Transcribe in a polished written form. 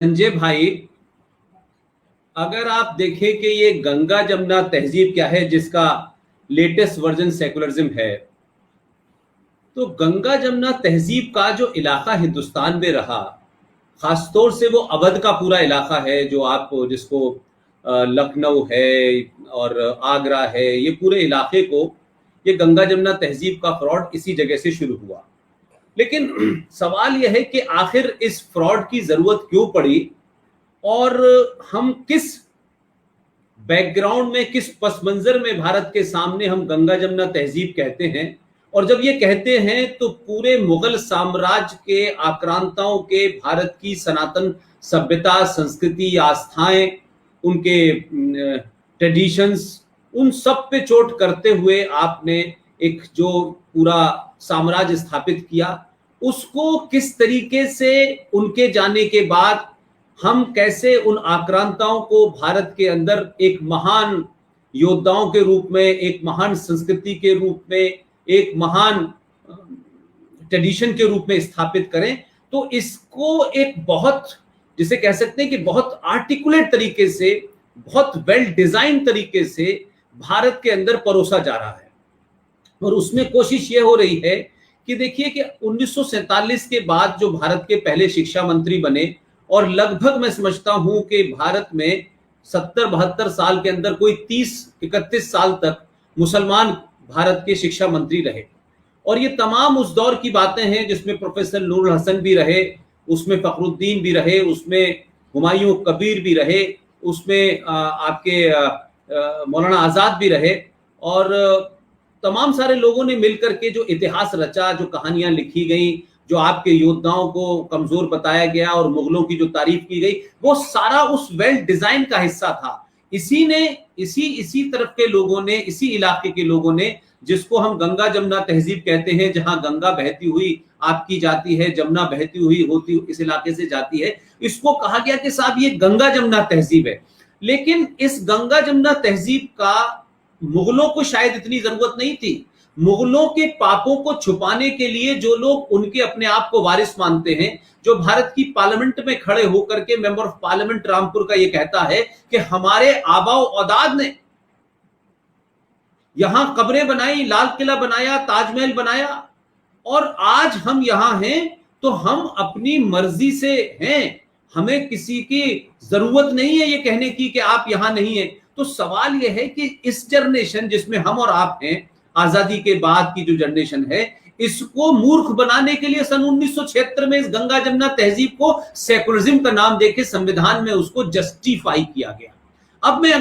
संजय भाई, अगर आप देखें कि ये गंगा जमुना तहजीब क्या है जिसका लेटेस्ट वर्जन सेकुलरिज्म है, तो गंगा जमुना तहजीब का जो इलाका हिंदुस्तान में रहा, खासतौर से वो अवध का पूरा इलाका है जो आप जिसको लखनऊ है और आगरा है, ये पूरे इलाके को ये गंगा जमुना तहजीब का फ्रॉड इसी जगह से शुरू हुआ। लेकिन सवाल यह है कि आखिर इस फ्रॉड की जरूरत क्यों पड़ी और हम किस बैकग्राउंड में, किस पस मंजर में भारत के सामने हम गंगा जमुना तहजीब कहते हैं। और जब ये कहते हैं तो पूरे मुगल साम्राज्य के आक्रांताओं के भारत की सनातन सभ्यता, संस्कृति, आस्थाएं, उनके ट्रेडिशंस, उन सब पे चोट करते हुए आपने एक जो पूरा साम्राज्य स्थापित किया, उसको किस तरीके से उनके जाने के बाद हम कैसे उन आक्रांताओं को भारत के अंदर एक महान योद्धाओं के रूप में, एक महान संस्कृति के रूप में, एक महान ट्रेडिशन के रूप में स्थापित करें। तो इसको एक बहुत, जिसे कह सकते हैं कि बहुत आर्टिकुलेट तरीके से, बहुत वेल डिजाइन तरीके से भारत के अंदर परोसा जा रहा है। और उसमें कोशिश ये हो रही है कि देखिए कि 1947 के बाद जो भारत के पहले शिक्षा मंत्री बने, और लगभग मैं समझता हूं कि भारत में 70-72 साल के अंदर कोई 30-31 साल तक मुसलमान भारत के शिक्षा मंत्री रहे। और ये तमाम उस दौर की बातें हैं जिसमें प्रोफेसर नूरुल हसन भी रहे, उसमें फखरुद्दीन भी रहे, उसमें हुमायूं कबीर भी रहे, उसमें आपके मौलाना आजाद भी रहे। और तमाम सारे लोगों ने मिलकर के जो इतिहास रचा, जो कहानियां लिखी गई, जो आपके योद्धाओं को कमजोर बताया गया और मुगलों की जो तारीफ की गई, वो सारा उस वेल डिजाइन का हिस्सा था। इसी तरफ के लोगों ने, इसी इलाके के लोगों ने, जिसको हम गंगा जमुना तहजीब कहते हैं, जहां गंगा बहती हुई आपकी जाती है, जमुना बहती हुई होती इस इलाके से जाती है, इसको कहा गया कि साहब ये गंगा जमुना तहजीब है। लेकिन इस गंगा जमुना तहजीब का मुगलों को शायद इतनी जरूरत नहीं थी। मुगलों के पापों को छुपाने के लिए जो लोग उनके अपने आप को वारिस मानते हैं, जो भारत की पार्लियामेंट में खड़े होकर के मेंबर ऑफ पार्लियामेंट रामपुर का ये कहता है कि हमारे आबाओ औदाद ने यहां कब्रें बनाई, लाल किला बनाया, ताजमहल बनाया, और आज हम यहां हैं तो हम अपनी मर्जी से हैं, हमें किसी की जरूरत नहीं है ये कहने की कि आप यहां नहीं है। तो सवाल यह है कि इस जनरेशन जिसमें हम और आप हैं, आजादी के बाद की जो जनरेशन है, इसको मूर्ख बनाने के लिए सन 1976 में इस गंगा जमुना तहजीब को सेकुलरिज्म का नाम देके संविधान में उसको जस्टिफाई किया गया। अब मैं